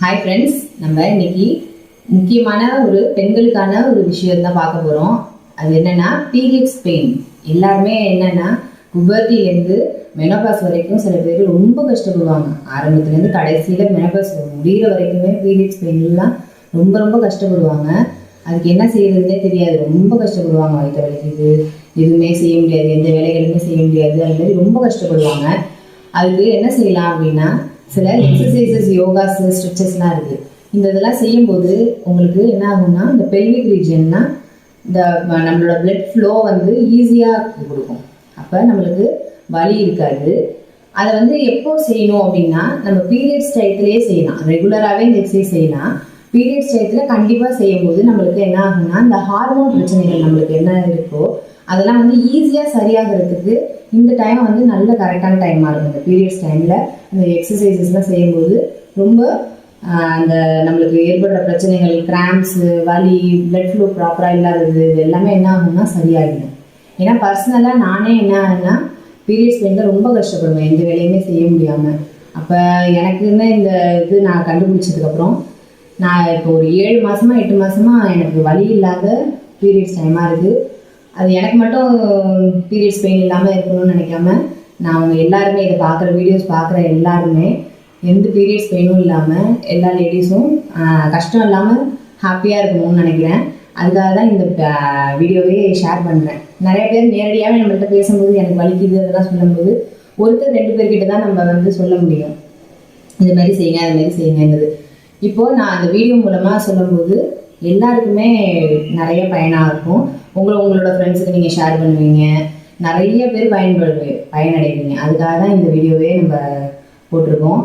Hi friends, நம்ம இன்னைக்கு முக்கியமான ஒரு பெண்களுக்கான ஒரு விஷயம் தான் பார்க்க போகிறோம். அது என்னென்னா பீரியட்ஸ் பெயின். எல்லாருமே என்னென்னா புபர்ட்டிலேருந்து மெனோபாஸ் வரைக்கும் சில பேர் ரொம்ப கஷ்டப்படுவாங்க. ஆரம்பத்துலேருந்து கடைசியில் மெனோபாஸ் முடிகிற வரைக்குமே பீரியட்ஸ் பெயின்லாம் ரொம்ப ரொம்ப கஷ்டப்படுவாங்க. அதுக்கு என்ன செய்யறதுனே தெரியாது, ரொம்ப கஷ்டப்படுவாங்க. வயிற்று வலிக்குது, எதுவுமே செய்ய முடியாது, எந்த வேலைகளுமே செய்ய முடியாது, அது மாதிரி ரொம்ப கஷ்டப்படுவாங்க. அதுக்கு என்ன செய்யலாம் அப்படின்னா, சில எக்ஸசைசஸ், யோகாஸ், ஸ்ட்ரெச்சஸ்லாம் இருக்குது. இந்த இதெல்லாம் செய்யும்போது உங்களுக்கு என்ன ஆகும்னா, இந்த பெல்விக் ரீஜன்னா இந்த நம்மளோட பிளட் ஃப்ளோ வந்து ஈஸியாக கொடுக்கும். அப்போ நம்மளுக்கு வலி இருக்காது. அதை வந்து எப்போ செய்யணும் அப்படின்னா, நம்ம பீரியட்ஸ் டயத்துலேயே செய்யலாம். ரெகுலராகவே இந்த எக்ஸசைஸ் செய்யலாம். பீரியட்ஸ் டயத்தில் கண்டிப்பாக செய்யும்போது நம்மளுக்கு என்ன ஆகும்னா, இந்த ஹார்மோன் பிரச்சனைகள் நம்மளுக்கு என்ன இருக்கோ அதெல்லாம் வந்து ஈஸியாக சரியாகிறதுக்கு இந்த டைம் வந்து நல்ல கரெக்டான டைமாக இருக்கும். இந்த பீரியட்ஸ் டைமில் இந்த எக்ஸசைசஸ்லாம் செய்யும்போது ரொம்ப அந்த நம்மளுக்கு ஏற்படுற பிரச்சனைகள், கிராம்ஸு, வலி, பிளட் ஃப்ளோ ப்ராப்பராக இல்லாதது, இது எல்லாமே என்ன ஆகும்னா சரியாகிடும். ஏன்னா பர்சனலாக நானே என்னன்னா பீரியட்ஸ் டைமில் ரொம்ப கஷ்டப்படுவேன், எந்த வேலையுமே செய்ய முடியாமல். அப்போ எனக்குன்னு இந்த இது நான் கண்டுபிடிச்சதுக்கப்புறம் நான் இப்போ ஒரு 7 மாதமா 8 மாதமா எனக்கு வலி இல்லாத பீரியட்ஸ் டைமாக இருக்குது. அது எனக்கு மட்டும் பீரியட்ஸ் பெயின் இல்லாமல் இருக்கணும்னு நினைக்காம நான் அவங்க எல்லாருமே, இதை பார்க்குற வீடியோஸ் பார்க்குற எல்லாருமே எந்த பீரியட்ஸ் பெயினும் இல்லாமல் எல்லா லேடிஸும் கஷ்டம் இல்லாமல் ஹாப்பியாக இருக்கணும்னு நினைக்கிறேன். அதுக்காக தான் இந்த வீடியோவே ஷேர் பண்ணுறேன். நிறைய பேர் நேரடியாகவே நம்மள்கிட்ட பேசும்போது எனக்கு வலிக்குது அதெல்லாம் சொல்லும்போது ஒருத்தர் 2 பேர்கிட்ட தான் நம்ம வந்து சொல்ல முடியும், இது மாதிரி செய்யுங்க, அது மாதிரி செய்யுங்கிறது. இப்போது நான் அந்த வீடியோ மூலமாக சொல்லும்போது எல்லாருக்குமே நிறைய பயனாக இருக்கும். உங்களோட ஃப்ரெண்ட்ஸுக்கு நீங்கள் ஷேர் பண்ணுவீங்க, நிறைய பேர் பயனடைவீங்க. அதுக்காக தான் இந்த வீடியோவே நம்ம போட்டிருக்கோம்.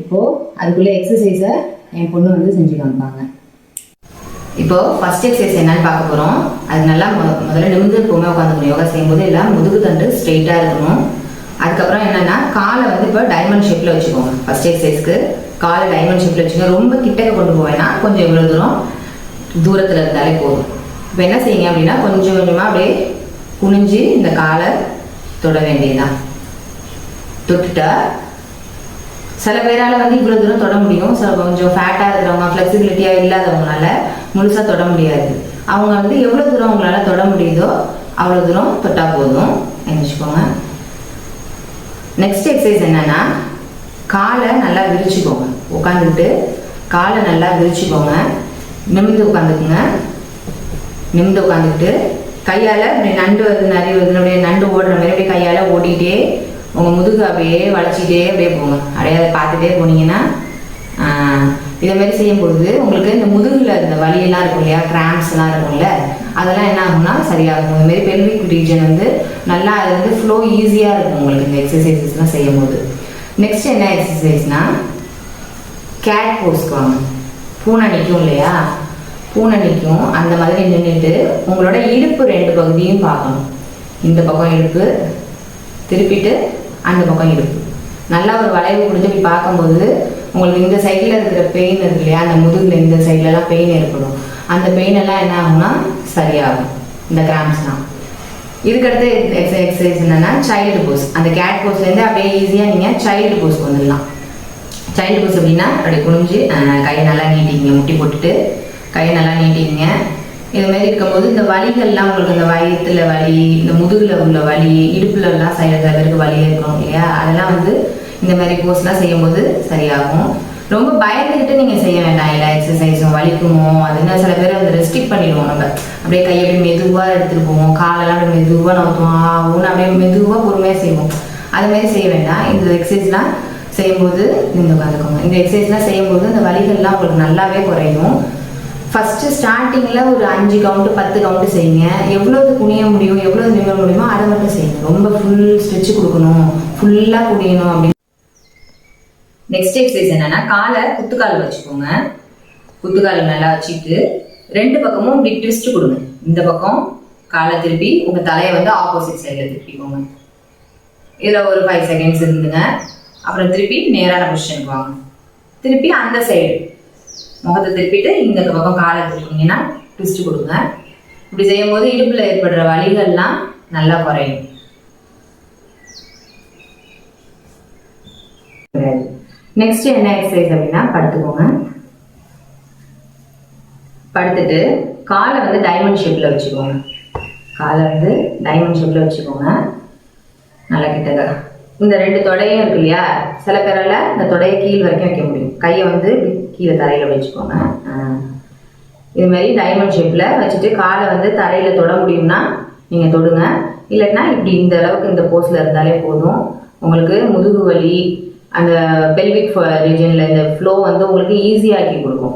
இப்போது அதுக்குள்ளே எக்ஸசைஸை என் பொண்ணு வந்து செஞ்சு காமிப்பாங்க. இப்போது ஃபஸ்ட் எக்ஸசைஸ் என்னன்னு பார்க்க போகிறோம். அது நல்லா முதல்ல நிமிர்ந்து எப்போவுமே உட்காந்துக்கணும். யோகா செய்யும்போது எல்லாம் முதுகு தண்டு ஸ்ட்ரெயிட்டாக இருக்கணும். அதுக்கப்புறம் என்னென்னா காலை வந்து இப்போ டைமண்ட் ஷேப்பில் வச்சுக்கோங்க. ஃபஸ்ட் எக்ஸசைஸ்க்கு காலை டைமண்ட் ஷேப்பில் வச்சுக்கோங்க. ரொம்ப கிட்டக்க கொண்டு போவேன்னா கொஞ்சம் எவ்வளோ தூரத்தில் இருந்தாலே போதும். இப்போ என்ன செய்யுங்க அப்படின்னா, கொஞ்சம் கொஞ்சமாக அப்படியே குனிஞ்சு இந்த காலை தொட வேண்டியதுதான். தொட்டுட்டா சில பேரால் வந்து இவ்வளோ தூரம் தொட முடியும். சில கொஞ்சம் ஃபேட்டாக இருக்கிறவங்க, ஃப்ளெக்சிபிலிட்டியாக இல்லாதவங்களால முழுசாக தொட முடியாது. அவங்க வந்து எவ்வளோ தூரம் அவங்களால தொட முடியுதோ அவ்வளோ தூரம் தொட்டால் போதும். நினச்சிக்கோங்க. நெக்ஸ்ட் எக்ஸசைஸ் என்னன்னா, காலை நல்லா விரிச்சுக்கோங்க. உட்காந்துக்கிட்டு காலை நல்லா விரிச்சுக்கோங்க. நிமிர்ந்து உட்காந்துக்குங்க. நிமிர்ந்து உட்காந்துக்கிட்டு கையால் இப்படி நண்டு வருது, நிறைய வருது, அப்படியே நண்டு ஓடுற மாதிரி அப்படியே கையால் ஓடிட்டே உங்கள் முதுகு அப்படியே வளைச்சிட்டே அப்படியே போங்க. அப்படியே அதை பார்த்துட்டே போனீங்கன்னா இதை மாதிரி செய்யும்பொழுது உங்களுக்கு இந்த முதுகில் இந்த வலியெல்லாம் இருக்கும் இல்லையா, கிராம்ஸ்லாம் இருக்கும்ல, அதெல்லாம் என்ன ஆகும்னா சரியாகும். இதுமாரி பெல்விக் ரீஜன் வந்து நல்லா அது வந்து ஃப்ளோ ஈஸியாக இருக்கும் உங்களுக்கு இந்த எக்ஸசைசஸ்லாம் செய்யும் போது. நெக்ஸ்ட் என்ன எக்ஸசைஸ்னால், கேட் போஸ்க்கு வாங்க. பூனை நிற்கும் இல்லையா, பூனை நிற்கும். அந்த மாதிரி நின்றுட்டு உங்களோட இடுப்பு 2 பகுதியும் பார்க்கணும். இந்த பக்கம் இடுப்பு, திருப்பிட்டு அந்த பக்கம் இடுப்பு. நல்லா ஒரு வளைவு கொடுத்து இப்படி பார்க்கும்போது உங்களுக்கு இந்த சைடில் இருக்கிற பெயின் இருக்கு இல்லையா, அந்த முதுகில் இந்த சைட்லலாம் பெயின் ஏற்படும். அந்த பெயினெல்லாம் என்ன ஆகும்னா சரியாகும், இந்த கிராம்ஸ்லாம். இதுக்கடுத்து எக்ஸசைஸ் என்னென்னா சைல்டு போஸ். அந்த கேட் போஸ்லேருந்து அப்படியே ஈஸியாக நீங்கள் சைல்டு போஸ்க்கு வந்துடலாம். சைல்டு போஸ் அப்படின்னா அப்படி குனிஞ்சு கையை நல்லா நீட்டிங்க, முட்டி போட்டுட்டு கையை நல்லா நீட்டிங்க. இதுமாரி இருக்கும்போது இந்த வலிகள்லாம் உங்களுக்கு இந்த வயிற்றுல வலி, இந்த முதுகில் உள்ள வலி, இடுப்புலலாம் சில பேருக்கு வலி இருக்கும் இல்லையா, அதெல்லாம் வந்து இந்த மாதிரி போஸ்லாம் செய்யும்போது சரியாகும். ரொம்ப பயந்துக்கிட்டு நீங்கள் செய்ய வேண்டாம். எல்லா எக்ஸசைஸும் வலிக்குமோ அதுன்னா சில பேர் அதை ரெஸ்ட்ரிக்ட் பண்ணிடுவோம். நம்ம அப்படியே கையை அப்படி மெதுவாக எடுத்துகிட்டு போவோம், காலெல்லாம் அப்படி மெதுவாக நவுத்துவோம், ஒன்று அப்படியே மெதுவாக பொறுமையாக செய்வோம். அதுமாரி செய்ய வேண்டாம். இந்த எக்ஸசைஸ்லாம் செய்யும்போது நீங்கள் உட்காந்துக்கோங்க. இந்த எக்ஸசைஸ்லாம் செய்யும்போது இந்த வலிகள்லாம் உங்களுக்கு நல்லாவே குறையும். ஃபஸ்ட்டு ஸ்டார்டிங்கில் ஒரு 5 கவுண்ட்டு 10 கவுண்ட்டு செய்யுங்க. எவ்வளோது குனிய முடியும், எவ்வளோ நிமிர முடியுமோ அதை மட்டும் செய்யுங்க. ரொம்ப ஃபுல் ஸ்ட்ரெச் கொடுக்கணும், ஃபுல்லாக குனியணும் அப்படின்னு. நெக்ஸ்ட் எக்ஸசைஸ் என்னன்னா, காலை குத்துக்கால் வச்சுக்கோங்க. குத்துக்கால் நல்லா வச்சுட்டு 2 பக்கமும் இப்படி ட்விஸ்ட் கொடுங்க. இந்த பக்கம் காலை திருப்பி உங்கள் தலையை வந்து ஆப்போசிட் சைடில் திருப்பிக்கோங்க. இதில் ஒரு 5 செகண்ட்ஸ் இருந்துங்க. அப்புறம் திருப்பி நேரான பொசிஷனுக்கு வாங்க. திருப்பி அந்த சைடு முகத்தை திருப்பிட்டு இந்த பக்கம் காலை திருப்பிங்கன்னா ட்விஸ்ட் கொடுங்க. இப்படி செய்யும் போது இடுப்பில் ஏற்படுற வலிகள்லாம் நல்லா குறையும். நெக்ஸ்ட் என்ன எக்ஸசைஸ் அப்படின்னா, படுத்துக்கோங்க. படுத்துட்டு காலை வந்து டைமண்ட் ஷேப்பில் வச்சுக்கோங்க. காலை வந்து டைமண்ட் ஷேப்பில் வச்சுக்கோங்க. நல்லா கிட்டக்க இந்த 2 தொடையும் இருக்கு இல்லையா, சில பேரால் இந்த தொடையை கீழ் வரைக்கும் வைக்க முடியும். கையை வந்து கீழே தரையில் வச்சுக்கோங்க. இது மாதிரி டைமண்ட் ஷேப்பில் வச்சுட்டு காலை வந்து தரையில் தொட முடியும்னா நீங்கள் தொடுங்க. இல்லைன்னா இப்படி இந்த அளவுக்கு இந்த போஸில் இருந்தாலே போதும். உங்களுக்கு முதுகு வலி, அந்த பெல்விக் ரீஜனில் இந்த ஃப்ளோ வந்து உங்களுக்கு ஈஸியாக்கி கொடுக்கும்.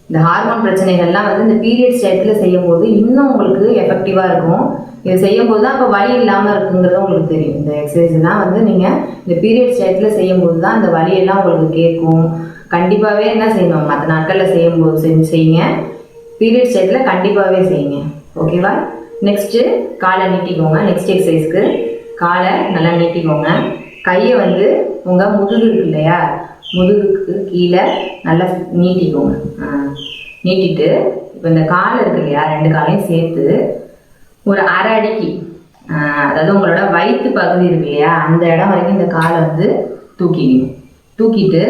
இந்த ஹார்மோன் பிரச்சனைகள்லாம் வந்து இந்த பீரியட்ஸ் டயத்தில் செய்யும்போது இன்னும் உங்களுக்கு எஃபெக்டிவாக இருக்கும். இது செய்யும்போது தான் அப்போ வலி இல்லாமல் இருக்குங்கிறது உங்களுக்கு தெரியும். இந்த எக்ஸசைஸ்லாம் வந்து நீங்கள் இந்த பீரியட்ஸ் டயத்தில் செய்யும்போது தான் அந்த வலியெல்லாம் உங்களுக்கு கேட்கும். கண்டிப்பாகவே என்ன செய்யணும், மற்ற நாட்களில் செய்யும்போது செய்யுங்க, பீரியட்ஸ் டயத்தில் கண்டிப்பாகவே செய்யுங்க. ஓகேவா? நெக்ஸ்ட்டு காலை நீட்டிக்கோங்க. நெக்ஸ்ட் எக்ஸசைஸ்க்கு காலை நல்லா நீட்டிக்கோங்க. கையை வந்து உங்கள் முதுகு இருக்கு இல்லையா, முதுகுக்கு கீழே நல்லா நீட்டிக்கோங்க. நீட்டிட்டு இப்போ இந்த காலை இருக்கு இல்லையா, 2 காலையும் சேர்த்து ஒரு அரை அடிக்கு, அதாவது உங்களோட வயிற்று பகுதி இருக்கு இல்லையா, அந்த இடம் வரைக்கும் இந்த காலை வந்து தூக்கிக்கணும். தூக்கிட்டு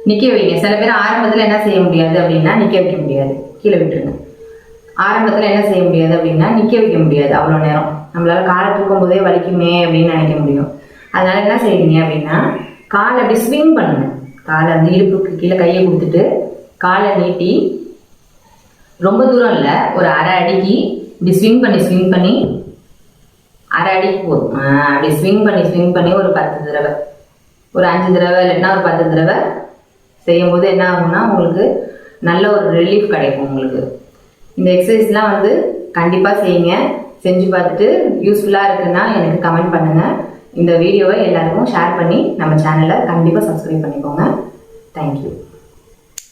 நிற்க வைங்க. சில பேர் ஆரம்பத்தில் என்ன செய்ய முடியாது அப்படின்னா நிற்க வைக்க முடியாது, கீழே விட்டுருங்க. ஆரம்பத்தில் என்ன செய்ய முடியாது அப்படின்னா நிற்க வைக்க முடியாது. அவ்வளோ நேரம் நம்மளால காலை தூக்கும் போதே வலிக்குமே அப்படின்னு நினைக்க முடியும். அதனால என்ன செய்வீங்க அப்படின்னா காலை அப்படி ஸ்விங் பண்ணுங்க. காலை வந்து இடுப்புக்கு கீழே கையை கொடுத்துட்டு காலை நீட்டி ரொம்ப தூரம் இல்லை, ஒரு அரை அடிக்கு இப்படி ஸ்விங் பண்ணி அரை அடிக்கு போதும். அப்படி ஸ்விங் பண்ணி ஒரு 10 தடவை, ஒரு 5 தடவை இல்லைன்னா ஒரு 10 தடவை செய்யும்போது என்ன ஆகும்னா உங்களுக்கு நல்ல ஒரு ரிலீஃப் கிடைக்கும். உங்களுக்கு இந்த எக்ஸசைஸ்லாம் வந்து கண்டிப்பாக செய்யுங்க. செஞ்சு பார்த்துட்டு யூஸ்ஃபுல்லாக இருக்குன்னா எனக்கு கமெண்ட் பண்ணுங்கள். இந்த வீடியோவை எல்லாருக்கும் ஷேர் பண்ணி நம்ம சேனலை கண்டிப்பாக சப்ஸ்கிரைப் பண்ணிக்கோங்க. தேங்க்யூ.